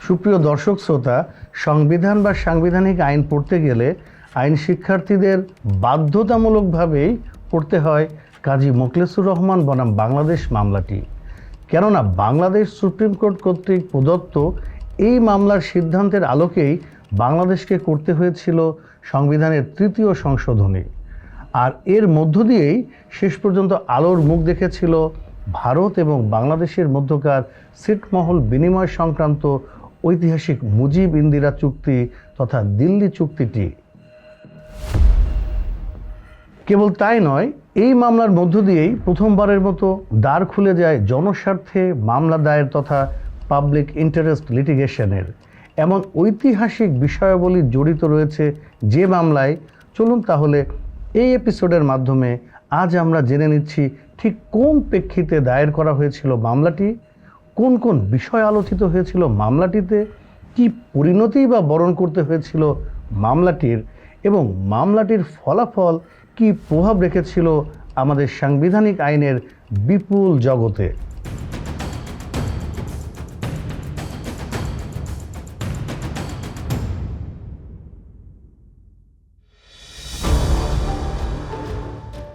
সুপ্রিয় দর্শক শ্রোতা, সংবিধান বা সাংবিধানিক আইন পড়তে গেলে আইন শিক্ষার্থীদের বাধ্যতামূলকভাবেই পড়তে হয় কাজী মোখলেসুর রহমান বনাম বাংলাদেশ মামলাটি। কেননা বাংলাদেশ সুপ্রিম কোর্ট কর্তৃক প্রদত্ত এই মামলার সিদ্ধান্তের আলোকেই বাংলাদেশকে করতে হয়েছিল সংবিধানের ৩য় সংশোধনী। আর এর মধ্য দিয়েই শেষ পর্যন্ত আলোর মুখ দেখেছিল ভারত এবং বাংলাদেশের মধ্যকার ছিটমহল বিনিময় সংক্রান্ত ঐতিহাসিক মুজিব ইন্দিরা চুক্তি তথা দিল্লি চুক্তিটি। কেবল তাই নয়, এই মামলার মধ্য দিয়েই প্রথমবারের মতো দ্বার খুলে যায় জনস্বার্থে মামলা দায়ের তথা পাবলিক ইন্টারেস্ট লিটিগেশনের। এমন ঐতিহাসিক বিষয়াবলী জড়িত রয়েছে যে মামলায়। চলুন তাহলে এই এপিসোডের মাধ্যমে আজ আমরা জেনে নিচ্ছি ঠিক কোন প্রেক্ষিতে দায়ের করা হয়েছিল মামলাটি, কোন কোন বিষয় আলোচিত হয়েছিল মামলাটিতে, কি পরিণতি বা বরণ করতে হয়েছিল মামলাটির, এবং মামলাটির ফলাফল কি প্রভাব রেখেছিল আমাদের সাংবিধানিক আইনের বিপুল জগতে।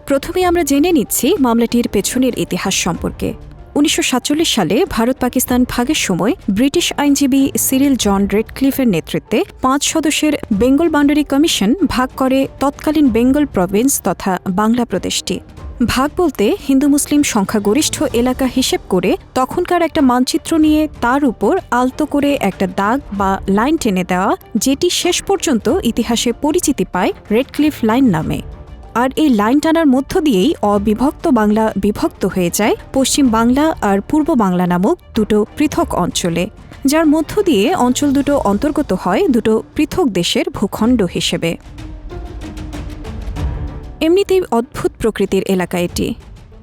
প্রথমে আমরা জেনে নিচ্ছি মামলাটির পেছনের ইতিহাস সম্পর্কে। ১৯৪৭ সালে ভারত পাকিস্তান ভাগের সময় ব্রিটিশ আইনজীবী সিরিল জন রেডক্লিফের নেতৃত্বে ৫ সদস্যের বেঙ্গল বাউন্ডারি কমিশন ভাগ করে তৎকালীন বেঙ্গল প্রভিন্স তথা বাংলা প্রদেশটি। ভাগ বলতে হিন্দু মুসলিম সংখ্যাগরিষ্ঠ এলাকা হিসেব করে তখনকার একটা মানচিত্র নিয়ে তার উপর আলতো করে একটা দাগ বা লাইন টেনে দেওয়া, যেটি শেষ পর্যন্ত ইতিহাসে পরিচিতি পায় রেডক্লিফ লাইন নামে। আর এই লাইন টানার মধ্য দিয়েই অবিভক্ত বাংলা বিভক্ত হয়ে যায় পশ্চিম বাংলা আর পূর্ব বাংলা নামক দুটো পৃথক অঞ্চলে, যার মধ্য দিয়ে অঞ্চল দুটো অন্তর্গত হয় দুটো পৃথক দেশের ভূখণ্ড হিসেবে। এমনিতেই অদ্ভুত প্রকৃতির এলাকা এটি।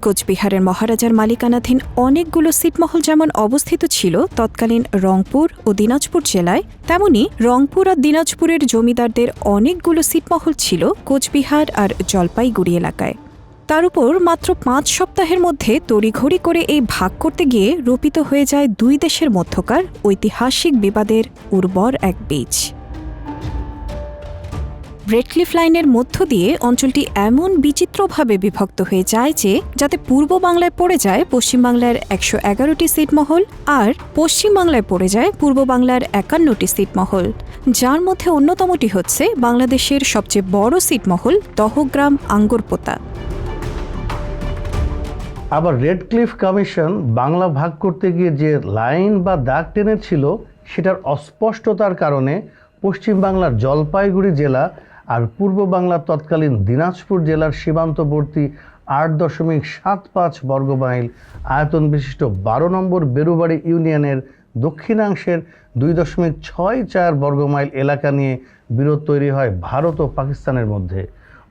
কোচবিহারের মহারাজার মালিকানাধীন অনেকগুলো ছিটমহল যেমন অবস্থিত ছিল তৎকালীন রংপুর ও দিনাজপুর জেলায়, তেমনি রংপুর আর দিনাজপুরের জমিদারদের অনেকগুলো ছিটমহল ছিল কোচবিহার আর জলপাইগুড়ি এলাকায়। তার উপর মাত্র ৫ সপ্তাহের মধ্যে তড়িঘড়ি করে এই ভাগ করতে গিয়ে রোপিত হয়ে যায় দুই দেশের মধ্যকার ঐতিহাসিক বিবাদের উর্বর এক বীজ। রেডক্লিফ লাইনের মধ্য দিয়ে অঞ্চলটি এমন বিচিত্রভাবে বিভক্ত হয়ে যায় যে যাতে পূর্ব বাংলায় পড়ে যায় পশ্চিমবাংলার ১১১টি ছিটমহল আর পশ্চিম বাংলায় পড়ে যায় পূর্ব বাংলার ৫১টি ছিটমহল, যার মধ্যে অন্যতমটি হচ্ছে বাংলাদেশের সবচেয়ে বড় ছিটমহল দহগ্রাম আঙ্গরপোতা। আবার রেডক্লিফ কমিশন বাংলা ভাগ করতে গিয়ে যে লাইন বা দাগ টেনেছিল সেটার অস্পষ্টতার কারণে পশ্চিম বাংলার জলপাইগুড়ি জেলা আর পূর্ব বাংলার তৎকালীন দিনাজপুর জেলার সীমান্তবর্তী ৮.৭৫ বর্গমাইল আয়তন বিশিষ্ট ১২ নম্বর বেরুবাড়ি ইউনিয়নের দক্ষিণাংশের ২.৬৪ বর্গমাইল এলাকা নিয়ে বিরোধ তৈরি হয় ভারত ও পাকিস্তানের মধ্যে।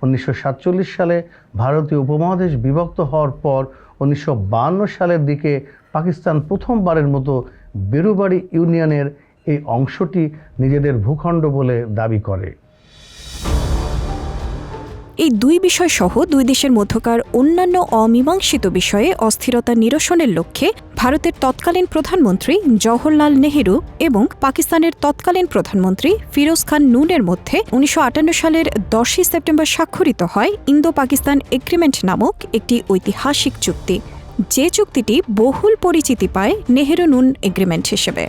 ১৯৪৭ সালে ভারতীয় উপমহাদেশ বিভক্ত হওয়ার পর ১৯৫২ সালের দিকে পাকিস্তান প্রথমবারের মতো বেরুবাড়ি ইউনিয়নের এই অংশটি নিজেদের ভূখণ্ড বলে দাবি করে। এই দুই বিষয় সহ দুই দেশের মধ্যকার অন্যান্য অমীমাংসিত বিষয়ে অস্থিরতা নিরসনের লক্ষ্যে ভারতের তৎকালীন প্রধানমন্ত্রী জওহরলাল নেহেরু এবং পাকিস্তানের তৎকালীন প্রধানমন্ত্রী ফিরোজ খান নুনের মধ্যে ১৯৫৮ সালের ১০ই সেপ্টেম্বর স্বাক্ষরিত হয় ইন্দো পাকিস্তান এগ্রিমেন্ট নামক একটি ঐতিহাসিক চুক্তি, যে চুক্তিটি বহুল পরিচিতি পায় নেহেরু নুন এগ্রিমেন্ট হিসেবে।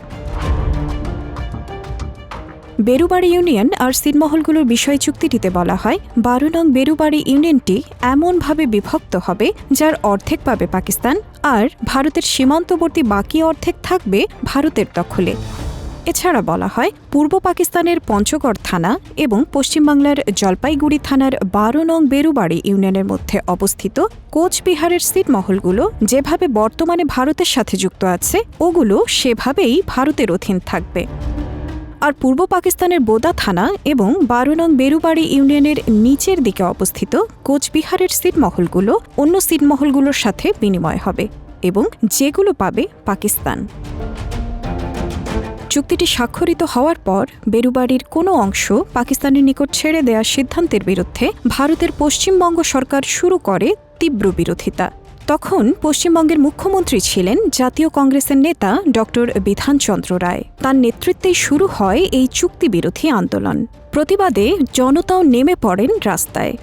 বেরুবাড়ি ইউনিয়ন আর ছিটমহলগুলোর বিষয় চুক্তিটিতে বলা হয় ১২ নং বেরুবাড়ি ইউনিয়নটি এমনভাবে বিভক্ত হবে যার অর্ধেক পাবে পাকিস্তান আর ভারতের সীমান্তবর্তী বাকি অর্ধেক থাকবে ভারতের দখলে। এছাড়া বলা হয় পূর্ব পাকিস্তানের পঞ্চগড় থানা এবং পশ্চিমবাংলার জলপাইগুড়ি থানার ১২ নং বেরুবাড়ি ইউনিয়নের মধ্যে অবস্থিত কোচবিহারের ছিটমহলগুলো যেভাবে বর্তমানে ভারতের সাথে যুক্ত আছে ওগুলো সেভাবেই ভারতের অধীন থাকবে। আর পূর্ব পাকিস্তানের বোদা থানা এবং ১২ নং বেরুবাড়ি ইউনিয়নের নিচের দিকে অবস্থিত কোচবিহারের ছিটমহলগুলো অন্য ছিটমহলগুলোর সাথে বিনিময় হবে এবং যেগুলো পাবে পাকিস্তান। চুক্তিটি স্বাক্ষরিত হওয়ার পর বেরুবাড়ির কোনো অংশ পাকিস্তানের নিকট ছেড়ে দেওয়ার সিদ্ধান্তের বিরুদ্ধে ভারতের পশ্চিমবঙ্গ সরকার শুরু করে তীব্র বিরোধিতা। তখন পশ্চিমবঙ্গের মুখ্যমন্ত্রী ছিলেন জাতীয় কংগ্রেসের নেতা ডক্টর বিধানচন্দ্র রায়। তার নেতৃত্বেই শুরু হয় এই চুক্তিবিরোধী আন্দোলন। প্রতিবাদে জনতাও নেমে পড়েন রাস্তায়।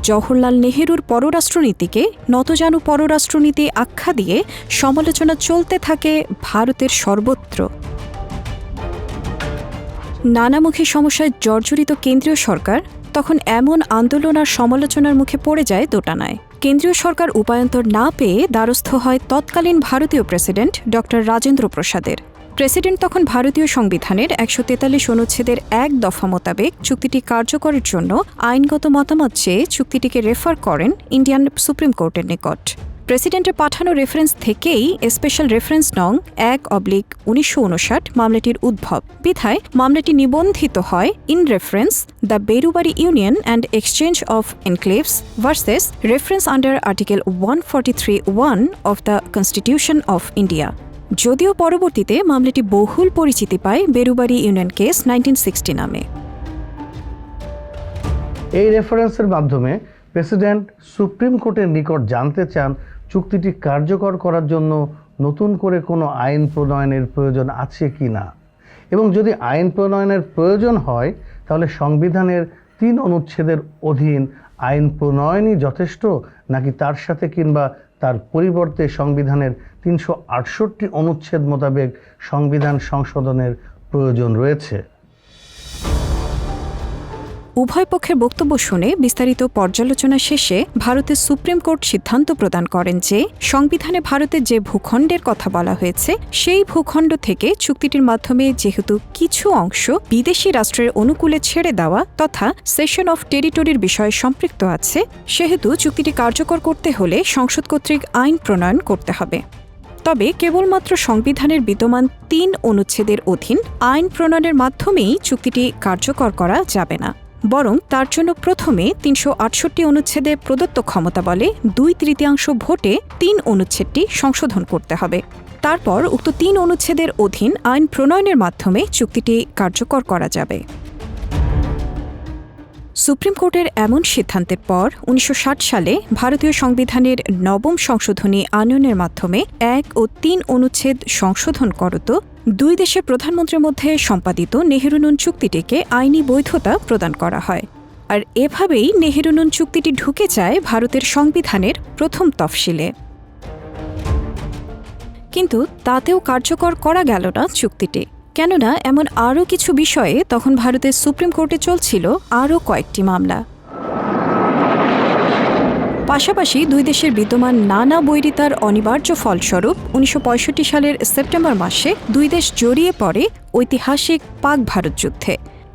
জওহরলাল নেহেরুর পররাষ্ট্রনীতিকে নতজানু পররাষ্ট্রনীতি আখ্যা দিয়ে সমালোচনা চলতে থাকে ভারতের সর্বত্র। নানামুখী সমস্যায় জর্জরিত কেন্দ্রীয় সরকার তখন এমন আন্দোলন আর সমালোচনার মুখে পড়ে যায় দোটানায়। কেন্দ্রীয় সরকার উপায়ন্তর না পেয়ে দ্বারস্থ হয় তৎকালীন ভারতীয় প্রেসিডেন্ট ডক্টর রাজেন্দ্র প্রসাদের। প্রেসিডেন্ট তখন ভারতীয় সংবিধানের ১৪৩ অনুচ্ছেদের ১ দফা মোতাবেক চুক্তিটি কার্যকরের জন্য আইনগত মতামত চেয়ে চুক্তিটিকে রেফার করেন ইন্ডিয়ান সুপ্রিম কোর্টের নিকট। প্রেসিডেন্টের পাঠানো রেফারেন্স থেকেই স্পেশাল রেফারেন্স নং ১/১৯৫৯ মামলাটির উদ্ভব। বিধায় মামলাটি নিবন্ধিত হয় in reference the Berubari union and exchange of enclaves versus reference under article 143(1) of the constitution of India. যদিও পরবর্তীতে মামলাটি বহুল পরিচিতি পায় বেরুবাড়ি ইউনিয়ন কেস 1960 নামে। এই রেফারেন্সের মাধ্যমে প্রেসিডেন্ট সুপ্রিম কোর্টের নিকট জানতে চান চুক্তিটি কার্যকর করার জন্য নতুন করে কোনো আইন প্রণয়নের প্রয়োজন আছে কি না, এবং যদি আইন প্রণয়নের প্রয়োজন হয় তাহলে সংবিধানের ৩ অনুচ্ছেদের অধীন আইন প্রণয়নই যথেষ্ট, নাকি তার সাথে কিংবা তার পরিবর্তে সংবিধানের ৩৬৮ অনুচ্ছেদ মোতাবেক সংবিধান সংশোধনের প্রয়োজন রয়েছে। উভয় পক্ষের বক্তব্য শুনে বিস্তারিত পর্যালোচনা শেষে ভারতের সুপ্রিম কোর্ট সিদ্ধান্ত প্রদান করেন যে সংবিধানে ভারতের যে ভূখণ্ডের কথা বলা হয়েছে সেই ভূখণ্ড থেকে চুক্তিটির মাধ্যমে যেহেতু কিছু অংশ বিদেশি রাষ্ট্রের অনুকূলে ছেড়ে দেওয়া তথা সেশন অফ টেরিটরির বিষয়ে সম্পৃক্ত আছে, সেহেতু চুক্তিটি কার্যকর করতে হলে সংসদ কর্তৃক আইন প্রণয়ন করতে হবে। তবে কেবলমাত্র সংবিধানের বিদ্যমান ৩ অনুচ্ছেদের অধীন আইন প্রণয়নের মাধ্যমেই চুক্তিটি কার্যকর করা যাবে না, বরং তার জন্য প্রথমে ৩৬৮ অনুচ্ছেদে প্রদত্ত ক্ষমতা বলে ২/৩ ভোটে ৩ অনুচ্ছেদটি সংশোধন করতে হবে। তারপর উক্ত ৩ অনুচ্ছেদের অধীন আইন প্রণয়নের মাধ্যমে চুক্তিটি কার্যকর করা যাবে। সুপ্রিম কোর্টের এমন সিদ্ধান্তের পর ১৯৬০ সালে ভারতীয় সংবিধানের ৯ম সংশোধনী আনয়নের মাধ্যমে ১ ও ৩ অনুচ্ছেদ সংশোধন করত ২ দেশের প্রধানমন্ত্রীর মধ্যে সম্পাদিত নেহেরু-নুন চুক্তিটিকে আইনি বৈধতা প্রদান করা হয়। আর এভাবেই নেহেরু-নুন চুক্তিটি ঢুকে যায় ভারতের সংবিধানের প্রথম তফসিলে। কিন্তু তাতেও কার্যকর করা গেল না চুক্তিটি, কেননা এমন আরও কিছু বিষয়ে তখন ভারতের সুপ্রিম কোর্টে চলছিল আরও কয়েকটি মামলা। পাশাপাশি 2 দেশের বিদ্যমান নানা বৈরিতার অনিবার্য ফলস্বরূপ ১৯৬৫ সালের সেপ্টেম্বর মাসে 2 দেশ জড়িয়ে পড়ে ঐতিহাসিক পাক ভারত যুদ্ধে।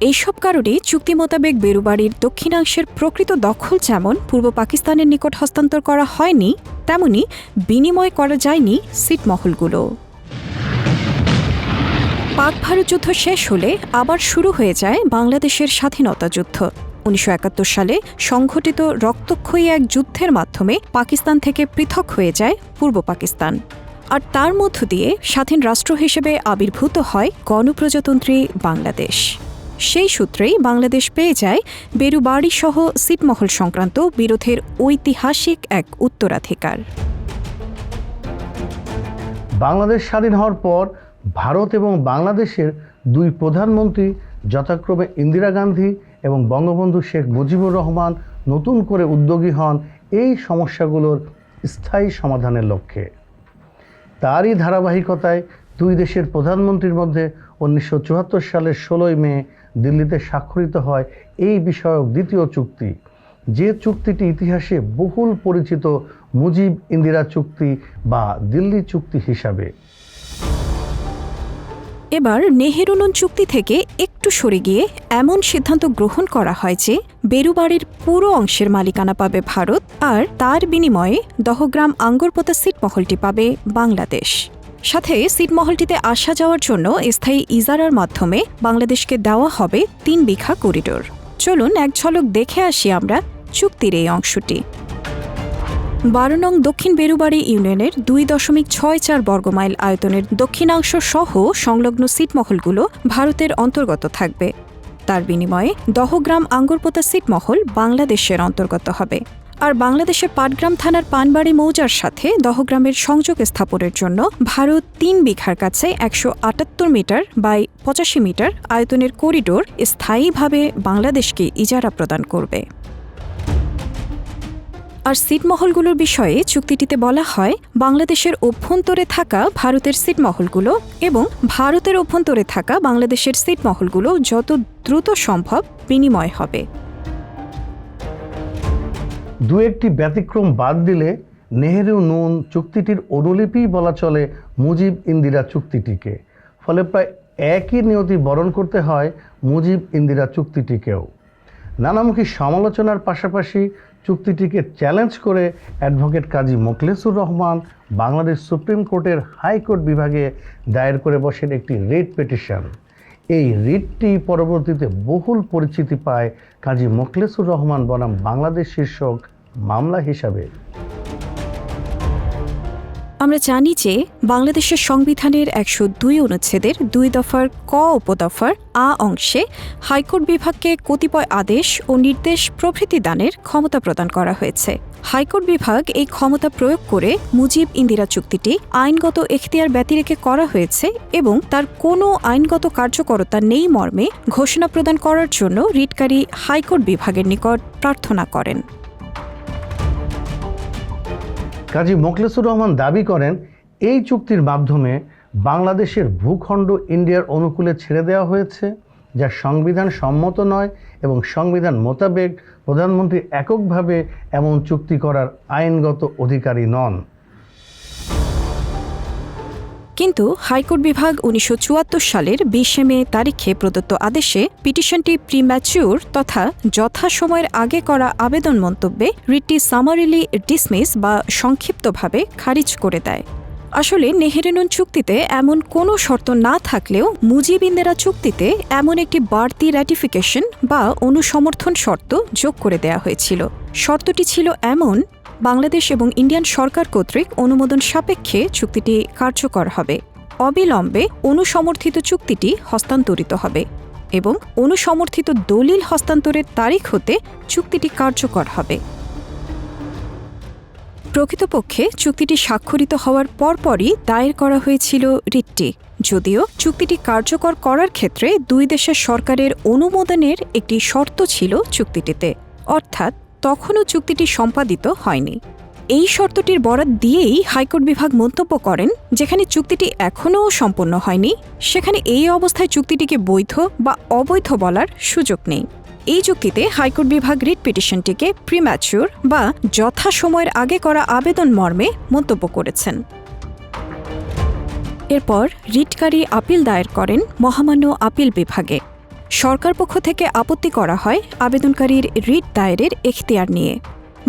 এইসব কারণে চুক্তি মোতাবেক বেরুবাড়ির দক্ষিণাংশের প্রকৃত দখল যেমন পূর্ব পাকিস্তানের নিকট হস্তান্তর করা হয়নি, তেমনি বিনিময় করা যায়নি ছিটমহলগুলো। পাক ভারত যুদ্ধ শেষ হলে আবার শুরু হয়ে যায় বাংলাদেশের স্বাধীনতা যুদ্ধ। ১৯৭১ সালে সংঘটিত রক্তক্ষয়ী এক যুদ্ধের মাধ্যমে পাকিস্তান থেকে পৃথক হয়ে যায় পূর্ব পাকিস্তান, আর তার মধ্য দিয়ে স্বাধীন রাষ্ট্র হিসেবে আবির্ভূত হয় গণপ্রজাতন্ত্রী বাংলাদেশ। সেই সূত্রেই বাংলাদেশ পেয়ে যায় বেরুবাড়ি সহ ছিটমহল সংক্রান্ত বিরোধের ঐতিহাসিক এক উত্তরাধিকার। বাংলাদেশ স্বাধীন হওয়ার পর ভারত এবং বাংলাদেশের 2 প্রধানমন্ত্রী যথাক্রমে ইন্দিরা গান্ধী এবং বঙ্গবন্ধু শেখ মুজিবুর রহমান নতুন করে উদ্যোগী হন এই সমস্যাগুলোর স্থায়ী সমাধানের লক্ষ্যে। তারই ধারাবাহিকতায় 2 দেশের প্রধানমন্ত্রীর মধ্যে 1974 সালের 16 মে দিল্লিতে স্বাক্ষরিত হয় এই বিষয়ক দ্বিতীয় চুক্তি, যে চুক্তিটি ইতিহাসে বহুল পরিচিত মুজিব ইন্দিরা চুক্তি বা দিল্লি চুক্তি হিসাবে। এবার নেহেরু-নুন চুক্তি থেকে একটু সরে গিয়ে এমন সিদ্ধান্ত গ্রহণ করা হয় যে বেরুবাড়ির পুরো অংশের মালিকানা পাবে ভারত, আর তার বিনিময়ে দহগ্রাম আঙ্গরপোতা ছিটমহলটি পাবে বাংলাদেশ। সাথে ছিটমহলটিতে আসা যাওয়ার জন্য স্থায়ী ইজারার মাধ্যমে বাংলাদেশকে দেওয়া হবে 3 বিঘা করিডোর। চলুন এক ঝলক দেখে আসি আমরা চুক্তির এই অংশটি। 12 নং দক্ষিণ বেরুবাড়ি ইউনিয়নের 2.64 বর্গমাইল আয়তনের দক্ষিণাংশ সহ সংলগ্ন ছিটমহলগুলো ভারতের অন্তর্গত থাকবে। তার বিনিময়ে দহগ্রাম আঙ্গরপোতা ছিটমহল বাংলাদেশের অন্তর্গত হবে। আর বাংলাদেশের পাটগ্রাম থানার পানবাড়ি মৌজার সাথে দহগ্রামের সংযোগ স্থাপনের জন্য ভারত ৩ বিঘার কাছে ১৭৮ মিটার বাই ৮৫ মিটার আয়তনের করিডোর স্থায়ীভাবে বাংলাদেশকে ইজারা প্রদান করবে। আর ছিটমহলগুলোর বিষয়ে চুক্তিটিতে বলা হয়, বাংলাদেশের অভ্যন্তরে থাকা ভারতের ছিটমহলগুলো এবং ভারতের অভ্যন্তরে থাকা বাংলাদেশের ছিটমহলগুলো যত দ্রুত সম্ভব বিনিময় হবে। দু একটি ব্যতিক্রম বাদ দিলে নেহেরু নুন চুক্তিটির অনুলিপি বলা চলে মুজিব ইন্দিরা চুক্তিটিকে। ফলে প্রায় একই নিয়তি বরণ করতে হয় মুজিব ইন্দিরা চুক্তিটিকেও। নানামুখী সমালোচনার পাশাপাশি চুক্তিটিকে চ্যালেঞ্জ করে অ্যাডভোকেট কাজী মোখলেসুর রহমান বাংলাদেশ সুপ্রিম কোর্টের হাইকোর্ট বিভাগে দায়ের করে বসেন একটি রিট পিটিশন। এই রিটটি পরবর্তীতে বহুল পরিচিতি পায় কাজী মোখলেসুর রহমান বনাম বাংলাদেশ শীর্ষক মামলা হিসাবে। আমরা জানি যে বাংলাদেশের সংবিধানের ১০২ অনুচ্ছেদের ২ দফার ক উপদফার আ অংশে হাইকোর্ট বিভাগকে কতিপয় আদেশ ও নির্দেশ প্রভৃতি দানের ক্ষমতা প্রদান করা হয়েছে। হাইকোর্ট বিভাগ এই ক্ষমতা প্রয়োগ করে মুজিব ইন্দিরা চুক্তিটি আইনগত এখতিয়ার ব্যতিরেকে করা হয়েছে এবং তার কোনো আইনগত কার্যকরতা নেই মর্মে ঘোষণা প্রদান করার জন্য রিটকারী হাইকোর্ট বিভাগের নিকট প্রার্থনা করেন। কাজী মোখলেসুর রহমান দাবি করেন, এই চুক্তির মাধ্যমে বাংলাদেশের ভূখণ্ড ইন্ডিয়ার অনুকূলে ছেড়ে দেওয়া হয়েছে, যা সংবিধান সম্মত নয় এবং সংবিধান মোতাবেক প্রধানমন্ত্রী এককভাবে এমন চুক্তি করার আইনগত অধিকারী নন। কিন্তু হাইকোর্ট বিভাগ ১৯৭৪ সালের ২০ মে তারিখে প্রদত্ত আদেশে পিটিশনটি প্রিম্যাচিউর তথা যথাসময়ের আগে করা আবেদন মন্তব্যে রিটটি সামারিলি ডিসমিস বা সংক্ষিপ্তভাবে খারিজ করে দেয়। আসলে নেহেরু চুক্তিতে এমন কোনো শর্ত না থাকলেও মুজিব ইন্দিরা চুক্তিতে এমন একটি বাড়তি র্যাটিফিকেশন বা অনুসমর্থন শর্ত যোগ করে দেয়া হয়েছিল। শর্তটি ছিল এমন, বাংলাদেশ এবং ইন্ডিয়ান সরকার কর্তৃক অনুমোদন সাপেক্ষে চুক্তিটি কার্যকর হবে, অবিলম্বে অনুসমর্থিত চুক্তিটি হস্তান্তরিত হবে এবং অনুসমর্থিত দলিল হস্তান্তরের তারিখ হতে চুক্তিটি কার্যকর হবে। প্রকৃতপক্ষে চুক্তিটি স্বাক্ষরিত হওয়ার পরপরই দায়ের করা হয়েছিল রিটটি, যদিও চুক্তিটি কার্যকর করার ক্ষেত্রে দুই দেশের সরকারের অনুমোদনের একটি শর্ত ছিল চুক্তিটিতে, অর্থাৎ তখনও চুক্তিটি সম্পাদিত হয়নি। এই শর্তটির বরাত দিয়েই হাইকোর্ট বিভাগ মন্তব্য করেন, যেখানে চুক্তিটি এখনও সম্পন্ন হয়নি সেখানে এই অবস্থায় চুক্তিটিকে বৈধ বা অবৈধ বলার সুযোগ নেই। এই চুক্তিতে হাইকোর্ট বিভাগ রিট পিটিশনটিকে প্রিম্যাচিউর বা যথাসময়ের আগে করা আবেদন মর্মে মন্তব্য করেছেন। এরপর রিটকারী আপিল দায়ের করেন মহামান্য আপিল বিভাগে। সরকার পক্ষ থেকে আপত্তি করা হয় আবেদনকারীর রিট দায়েরের এখতিয়ার নিয়ে।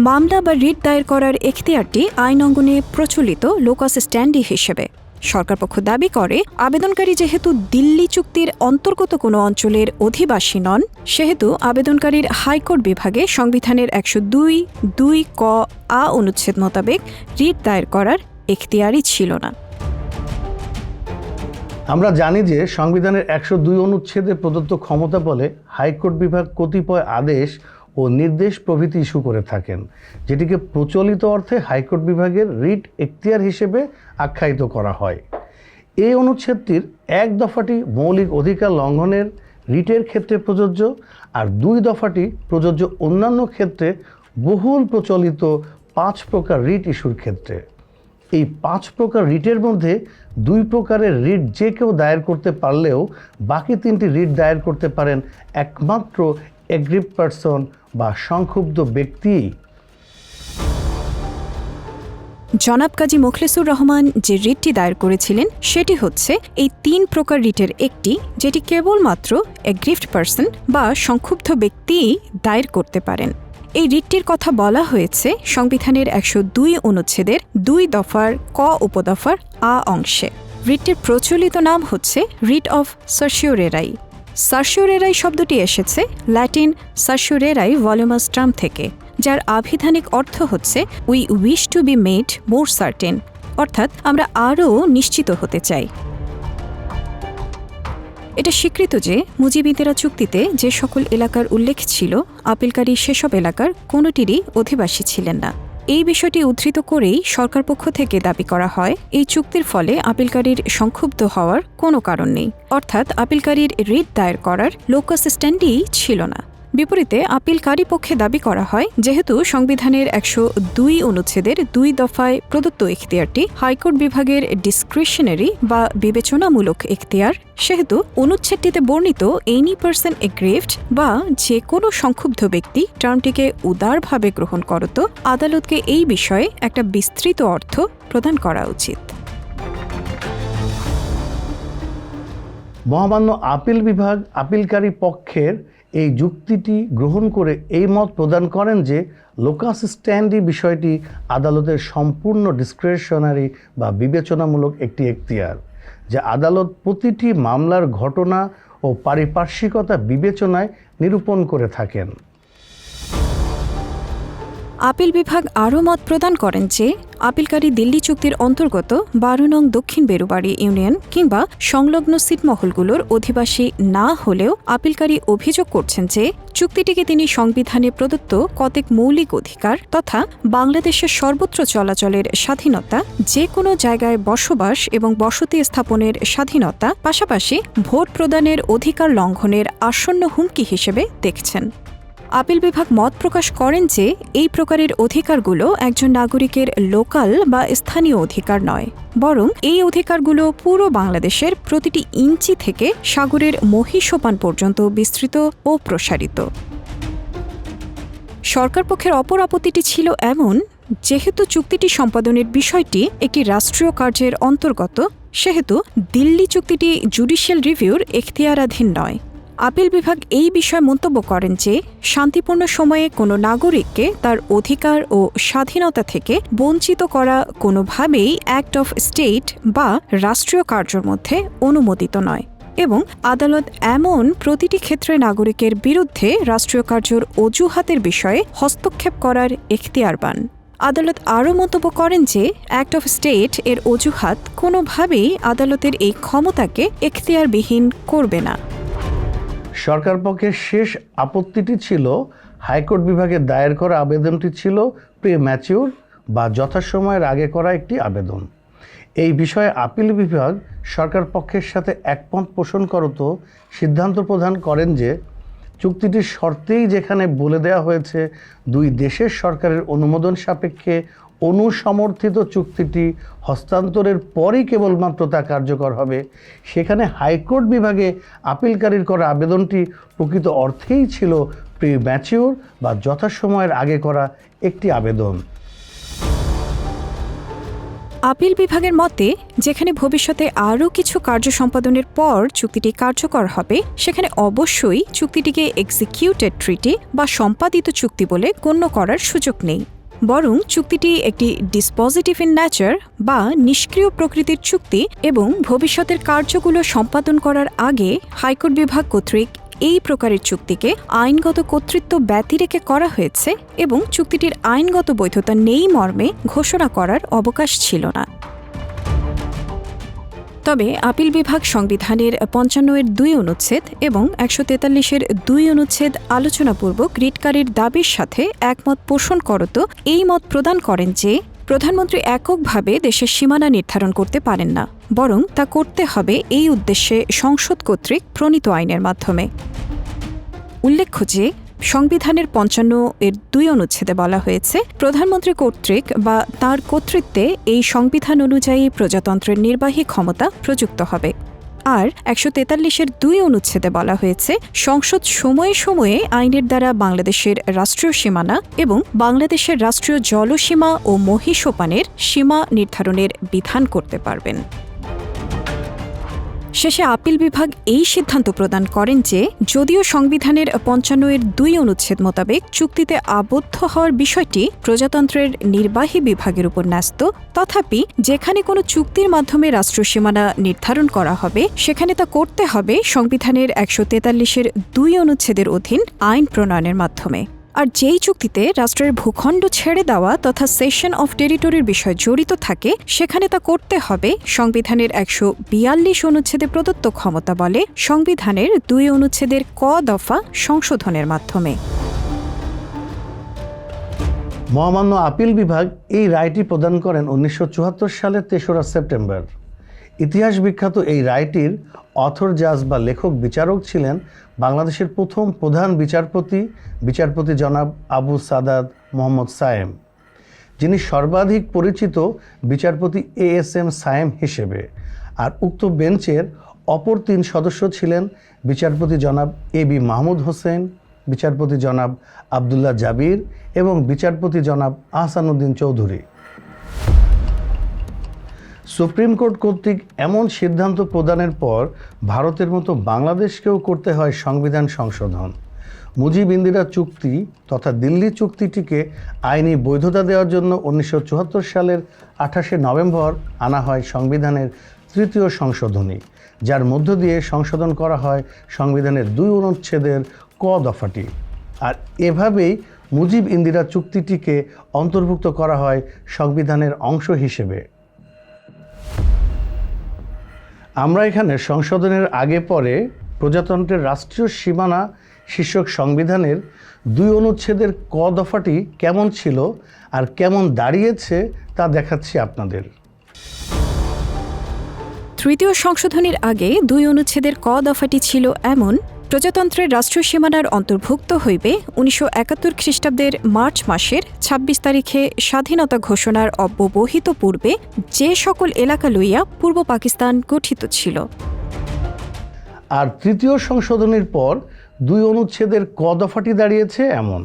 মামলা বা রিট দায়ের করার এখতিয়ারটি আইন অঙ্গনে প্রচলিত লোকাস স্ট্যান্ডি হিসেবে। সরকারপক্ষ দাবি করে, আবেদনকারী যেহেতু দিল্লি চুক্তির অন্তর্গত কোনো অঞ্চলের অধিবাসী নন, সেহেতু আবেদনকারীর হাইকোর্ট বিভাগে সংবিধানের ১০২(২) ক আ অনুচ্ছেদ মোতাবেক রিট দায়ের করার এখতিয়ারই ছিল না। আমরা জানি যে সংবিধানের ১০২ অনুচ্ছেদে প্রদত্ত ক্ষমতা বলে হাইকোর্ট বিভাগ কতিপয় আদেশ ও নির্দেশ প্রভৃতি ইস্যু করে থাকেন, যেটিকে প্রচলিত অর্থে হাইকোর্ট বিভাগের রিট এখতিয়ার হিসেবে আখ্যায়িত করা হয়। এই অনুচ্ছেদটির ১ দফাটি মৌলিক অধিকার লঙ্ঘনের রিটের ক্ষেত্রে প্রযোজ্য, আর ২ দফাটি প্রযোজ্য অন্যান্য ক্ষেত্রে বহুল প্রচলিত ৫ প্রকার রিট ইস্যুর ক্ষেত্রে। এই ৫ প্রকার রিটের মধ্যে ২ প্রকারের রিট যে কেউ দায়ের করতে পারলেও বাকি ৩টি রিট দায়ের করতে পারেন একমাত্র এগ্রিভড পারসন বা সংক্ষুব্ধ ব্যক্তি। জনাব কাজী মোখলেসুর রহমান যে রিটটি দায়ের করেছিলেন সেটি হচ্ছে এই ৩ প্রকার রিটের একটি, যেটি কেবলমাত্র এগ্রিভড পারসন বা সংক্ষুব্ধ ব্যক্তিই দায়ের করতে পারেন। এই রিটটির কথা বলা হয়েছে সংবিধানের ১০২ অনুচ্ছেদের ২ দফার ক উপদফার আ অংশে। রিটটির প্রচলিত নাম হচ্ছে রিট অফ সার্সিওরেরাই। সার্সিওরেরাই শব্দটি এসেছে ল্যাটিন সার্সিওরেরাই ভলিউমাস্ট্রাম থেকে, যার আভিধানিক অর্থ হচ্ছে we wish to be made more certain, অর্থাৎ আমরা আরও নিশ্চিত হতে চাই। এটা স্বীকৃত যে মুজিব-ইন্দিরা চুক্তিতে যে সকল এলাকার উল্লেখ ছিল, আপিলকারী সেসব এলাকার কোনোটিরই অধিবাসী ছিলেন না। এই বিষয়টি উদ্ধৃত করেই সরকার পক্ষ থেকে দাবি করা হয়, এই চুক্তির ফলে আপিলকারীর সংক্ষুব্ধ হওয়ার কোনো কারণ নেই, অর্থাৎ আপিলকারীর রিট দায়ের করার লোকাস স্ট্যান্ডিই ছিল না। বিপরীতে আপিলকারী পক্ষে দাবি করা হয়, যেহেতু সংবিধানের ১০২ অনুচ্ছেদের ২ দফায় প্রদত্ত এখতিয়ারটি হাইকোর্ট বিভাগের ডিসক্রিশনারি বা বিবেচনামূলক এখতিয়ার, সেহেতু অনুচ্ছেদটিতে বর্ণিত এনি পার্সন এগ্রিভড বা যে কোনো সংক্ষুব্ধ ব্যক্তি টার্মটিকে উদারভাবে গ্রহণ করত, আদালতকে এই বিষয়ে একটা বিস্তৃত অর্থ প্রদান করা উচিত। মহামান্য আপিল বিভাগ আপিলকারী পক্ষের এই যুক্তিটি গ্রহণ করে এই মত প্রদান করেন যে লোকাস স্ট্যান্ডি বিষয়টি আদালতের সম্পূর্ণ ডিসক্রিশনারি বা বিবেচনামূলক একটি এখতিয়ার, যা আদালত প্রতিটি মামলার ঘটনা ও পারিপার্শ্বিকতা বিবেচনায় নিরূপণ করে থাকেন। আপিল বিভাগ আরও মত প্রদান করেন যে আপিলকারী দিল্লি চুক্তির অন্তর্গত ১২ নং দক্ষিণ বেরুবাড়ি ইউনিয়ন কিংবা সংলগ্ন সিটমহলগুলোর অধিবাসী না হলেও আপিলকারী অভিযোগ করছেন যে চুক্তিটিকে তিনি সংবিধানে প্রদত্ত কতক মৌলিক অধিকার তথা বাংলাদেশের সর্বত্র চলাচলের স্বাধীনতা, যে কোনো জায়গায় বসবাস এবং বসতি স্থাপনের স্বাধীনতা, পাশাপাশি ভোট প্রদানের অধিকার লঙ্ঘনের আসন্ন হুমকি হিসেবে দেখছেন। আপিল বিভাগ মত প্রকাশ করেন যে এই প্রকারের অধিকারগুলো একজন নাগরিকের লোকাল বা স্থানীয় অধিকার নয়, বরং এই অধিকারগুলো পুরো বাংলাদেশের প্রতিটি ইঞ্চি থেকে সাগরের মহীসোপান পর্যন্ত বিস্তৃত ও প্রসারিত। সরকার পক্ষের অপর আপত্তিটি ছিল এমন, যেহেতু চুক্তিটি সম্পাদনের বিষয়টি একটি রাষ্ট্রীয় কার্যের অন্তর্গত, সেহেতু দিল্লি চুক্তিটি জুডিশিয়াল রিভিউর এখতিয়ারাধীন নয়। আপিল বিভাগ এই বিষয়ে মন্তব্য করেন যে শান্তিপূর্ণ সময়ে কোনো নাগরিককে তার অধিকার ও স্বাধীনতা থেকে বঞ্চিত করা কোনোভাবেই অ্যাক্ট অফ স্টেট বা রাষ্ট্রীয় কার্যের মধ্যে অনুমোদিত নয় এবং আদালত এমন প্রতিটি ক্ষেত্রে নাগরিকের বিরুদ্ধে রাষ্ট্রীয় কার্যের অজুহাতের বিষয়ে হস্তক্ষেপ করার এখতিয়ারবান। আদালত আরও মন্তব্য করেন যে অ্যাক্ট অফ স্টেট এর অজুহাত কোনোভাবেই আদালতের এই ক্ষমতাকে এখতিয়ারবিহীন করবে না। সরকার পক্ষের শেষ আপত্তিটি ছিল হাইকোর্ট বিভাগে দায়ের করা আবেদনটি ছিল প্রিম্যাচিউর বা যথাসময়ের আগে করা একটি আবেদন। এই বিষয়ে আপিল বিভাগ সরকার পক্ষের সাথে একমত পোষণ করত সিদ্ধান্ত প্রদান করেন যে চুক্তিটির শর্তেই যেখানে বলে দেওয়া হয়েছে দুই দেশের সরকারের অনুমোদন সাপেক্ষে অনুসমর্থিত চুক্তিটি হস্তান্তরের পরই কেবলমাত্র তা কার্যকর হবে, সেখানে হাইকোর্ট বিভাগে আপিলকারীর করা আবেদনটি প্রকৃত অর্থেই ছিল প্রিম্যাচিউর বা যথাসময়ের আগে করা একটি আবেদন। আপিল বিভাগের মতে যেখানে ভবিষ্যতে আরও কিছু কার্য সম্পাদনের পর চুক্তিটি কার্যকর হবে, সেখানে অবশ্যই চুক্তিটিকে এক্সিকিউটেড ট্রিটি বা সম্পাদিত চুক্তি বলে গণ্য করার সুযোগ নেই, বরং চুক্তিটি একটি ডিসপজিটিভ ইন ন্যাচার বা নিষ্ক্রিয় প্রকৃতির চুক্তি এবং ভবিষ্যতের কার্যগুলো সম্পাদন করার আগে হাইকোর্ট বিভাগ কর্তৃক এই প্রকারের চুক্তিকে আইনগত কর্তৃত্ব ব্যতিরেকে করা হয়েছে এবং চুক্তিটির আইনগত বৈধতা নেই মর্মে ঘোষণা করার অবকাশ ছিল না। তবে আপিল বিভাগ সংবিধানের ৫৫-এর ২ অনুচ্ছেদ এবং ১৪৩-এর ২ অনুচ্ছেদ আলোচনাপূর্বক রিটকারীর দাবির সাথে একমত পোষণ করত এই মত প্রদান করেন যে প্রধানমন্ত্রী এককভাবে দেশের সীমানা নির্ধারণ করতে পারেন না, বরং তা করতে হবে এই উদ্দেশ্যে সংসদ কর্তৃক প্রণীত আইনের মাধ্যমে। উল্লেখ্য যে সংবিধানের ৫৫-এর ২ অনুচ্ছেদে বলা হয়েছে প্রধানমন্ত্রী কর্তৃক বা তাঁর কর্তৃত্বে এই সংবিধান অনুযায়ী প্রজাতন্ত্রের নির্বাহী ক্ষমতা প্রযুক্ত হবে। আর ১৪৩-এর ২ অনুচ্ছেদে বলা হয়েছে সংসদ সময়ে সময়ে আইনের দ্বারা বাংলাদেশের রাষ্ট্রীয় সীমানা এবং বাংলাদেশের রাষ্ট্রীয় জলসীমা ও মহীসোপানের সীমা নির্ধারণের বিধান করতে পারবেন। শেষে আপিল বিভাগ এই সিদ্ধান্ত প্রদান করেন যে যদিও সংবিধানের ৫৫-এর ২ অনুচ্ছেদ মোতাবেক চুক্তিতে আবদ্ধ হওয়ার বিষয়টি প্রজাতন্ত্রের নির্বাহী বিভাগের উপর ন্যস্ত, তথাপি যেখানে কোনো চুক্তির মাধ্যমে রাষ্ট্রীয় সীমানা নির্ধারণ করা হবে সেখানে তা করতে হবে সংবিধানের ১৪৩-এর ২ অনুচ্ছেদের অধীন আইন প্রণয়নের মাধ্যমে। আর যেই চুক্তিতে রাষ্ট্রের ভূখণ্ড ছেড়ে দেওয়া তথা সেশন অফ টেরিটরির বিষয় জড়িত থাকে সেখানে তা করতে হবে সংবিধানের ১৪২ অনুচ্ছেদে প্রদত্ত ক্ষমতা বলে সংবিধানের ২ অনুচ্ছেদের ক দফা সংশোধনের মাধ্যমে। মহামান্য আপিল বিভাগ এই রায়টি প্রদান করেন ১৯৭৪ সালের ৩রা সেপ্টেম্বর। ইতিহাস বিখ্যাত এই রায়টির অথর জাজ বা লেখক বিচারক ছিলেন বাংলাদেশের প্রথম প্রধান বিচারপতি জনাব আবু সাদাত মোহাম্মদ সায়েম, যিনি সর্বাধিক পরিচিত বিচারপতি ASM সায়েম হিসেবে। আর উক্ত বেঞ্চের অপর ৩ সদস্য ছিলেন বিচারপতি জনাব AB মাহমুদ হোসেন, বিচারপতি জনাব আবদুল্লাহ জাবির এবং বিচারপতি জনাব আহসানুদ্দিন চৌধুরী। সুপ্রিম কোর্ট কর্তৃক এমন সিদ্ধান্ত প্রদানের পর ভারতের মতো বাংলাদেশকেও করতে হয় সংবিধান সংশোধন। মুজিব ইন্দিরা চুক্তি তথা দিল্লি চুক্তিটিকে আইনি বৈধতা দেওয়ার জন্য ১৯৭৪ সালের ২৮শে নভেম্বর আনা হয় সংবিধানের ৩য় সংশোধনী, যার মধ্য দিয়ে সংশোধন করা হয় সংবিধানের ২ অনুচ্ছেদের ক দফাটি। আর এভাবেই মুজিব ইন্দিরা চুক্তিটিকে অন্তর্ভুক্ত করা হয় সংবিধানের অংশ হিসেবে। আমরা এখানে সংশোধনের আগে পরে প্রজাতন্ত্রের রাষ্ট্রীয় সীমানা শীর্ষক সংবিধানের ২ অনুচ্ছেদের ক দফাটি কেমন ছিল আর কেমন দাঁড়িয়েছে তা দেখাচ্ছি আপনাদের। তৃতীয় সংশোধনীর আগে ২ অনুচ্ছেদের ক দফাটি ছিল এমন: প্রজাতন্ত্রের রাষ্ট্রীয় সীমানার অন্তর্ভুক্ত হইবে ১৯৭১ খ্রিস্টাব্দের মার্চ মাসের ২৬ তারিখে স্বাধীনতা ঘোষণার অব্যবহিত পূর্বে যে সকল এলাকা লইয়া পূর্ব পাকিস্তান গঠিত ছিল। আর তৃতীয় সংশোধনীর পর ২ অনুচ্ছেদের ক দফাটি দাঁড়িয়েছে এমন: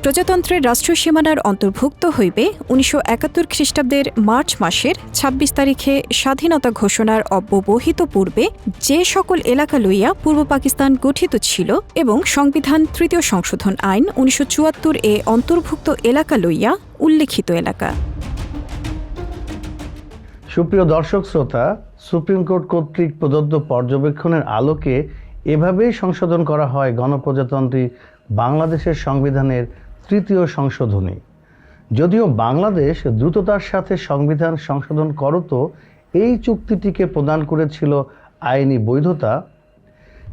প্রজাতন্ত্রের রাষ্ট্রীয় সীমানার অন্তর্ভুক্ত হইবে ১৯৭১ খ্রিস্টাব্দের মার্চ মাসের ২৬ তারিখে স্বাধীনতা ঘোষণার অব্যবহিত পূর্বে যে সকল এলাকা লইয়া পূর্ব পাকিস্তান গঠিত ছিল এবং সংবিধান ৩য় সংশোধন আইন ১৯৭৪ এ অন্তর্ভুক্ত এলাকা লইয়া উল্লেখিত এলাকা। সুপ্রিয় দর্শক শ্রোতা, সুপ্রিম কোর্ট কর্তৃক প্রদত্ত পর্যবেক্ষণের আলোকে এভাবেই সংশোধন করা হয় গণপ্রজাতন্ত্রী বাংলাদেশের সংবিধানের ৩য় সংশোধনী। যদিও বাংলাদেশ দ্রুততার সাথে সংবিধান সংশোধন করত এই চুক্তিটিকে প্রদান করেছিল আইনি বৈধতা,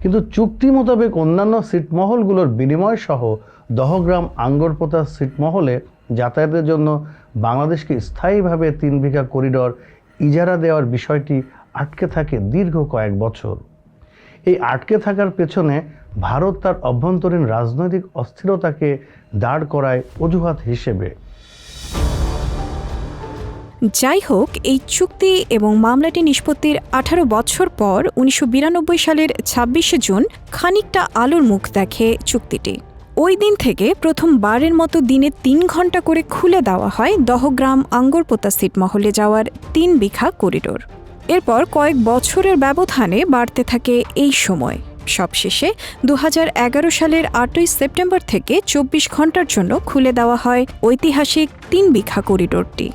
কিন্তু চুক্তি মোতাবেক অন্যান্য ছিটমহলগুলোর বিনিময় সহ দহগ্রাম আঙ্গরপোতা ছিটমহলে যাতায়াতের জন্য বাংলাদেশকে স্থায়ীভাবে ৩ বিঘা করিডর ইজারা দেওয়ার বিষয়টি আটকে থাকে দীর্ঘ কয়েক বছর। এই আটকে থাকার পেছনে ভারত তার অভ্যন্তরীণ রাজনৈতিক অস্থিরতাকে দাঁড় করায় অজুহাত হিসেবে। যাই হোক, এই চুক্তি এবং মামলাটি নিষ্পত্তির ১৮ বছর পর ১৯৯২ সালের ২৬শে জুন খানিকটা আলোর মুখ দেখে চুক্তিটি। ওই দিন থেকে প্রথমবারের মতো দিনে ৩ ঘণ্টা করে খুলে দেওয়া হয় দহগ্রাম আঙ্গরপোতা ছিটমহলে যাওয়ার ৩ বিঘা করিডোর। এরপর কয়েক বছরের ব্যবধানে বাড়তে থাকে এই সময়। সবশেষে ২০১১ সালের ৮ই সেপ্টেম্বর থেকে ২৪ ঘণ্টার জন্য খুলে দেওয়া হয় ঐতিহাসিক ৩ বিঘা করিডোরটি।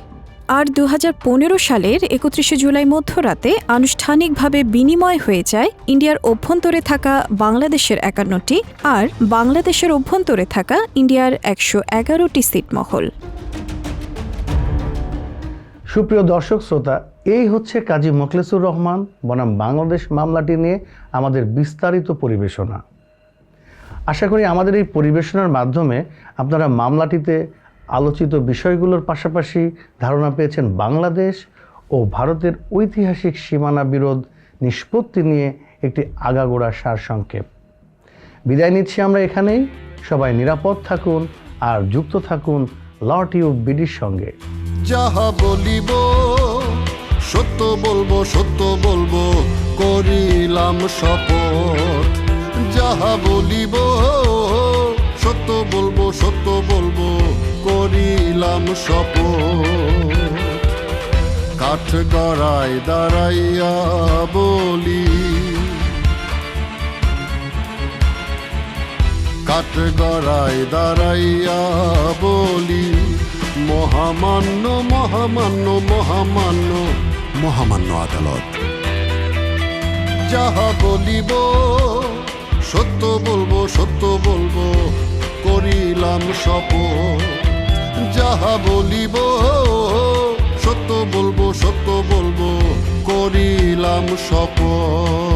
আর ২০১৫ সালের ৩১শে জুলাই মধ্যরাতে আনুষ্ঠানিকভাবে বিনিময় হয়ে যায় ইন্ডিয়ার অভ্যন্তরে থাকা বাংলাদেশের ৫১টি আর বাংলাদেশের অভ্যন্তরে থাকা ইন্ডিয়ার ১১১টি ছিটমহল। সুপ্রিয় দর্শক শ্রোতা, এই হচ্ছে কাজী মোখলেসুর রহমান বনাম বাংলাদেশ মামলাটি নিয়ে আমাদের বিস্তারিত পরিবেশনা। আশা করি আমাদের এই পরিবেশনার মাধ্যমে আপনারা মামলাটিতে আলোচিত বিষয়গুলোর পাশাপাশি ধারণা পেয়েছেন বাংলাদেশ ও ভারতের ঐতিহাসিক সীমানা বিরোধ নিষ্পত্তি নিয়ে একটি আগাগোড়া সারসংক্ষেপ। বিদায় নিচ্ছি আমরা এখানেই। সবাই নিরাপদ থাকুন আর যুক্ত থাকুন ল টিউব বিডির সঙ্গে। যাহা বলিব সত্য বলবো, সত্য বলবো, করিলাম শপথ। যাহা বলিব সত্য বলবো, সত্য বলবো, করিলাম শপথ। কাঠ গড়ায় দাঁড়াইয়া বলি, কাঠ গড়ায় দাঁড়াইয়া বলি, মহামান্য মহামান্য মহামান্য মহামান্য আদালত। যাহা বলিব সত্য বলবো, সত্য বলবো, করিলাম শপথ, যাহা বলিব সত্য বলবো, সত্য বলবো, করিলাম শপথ।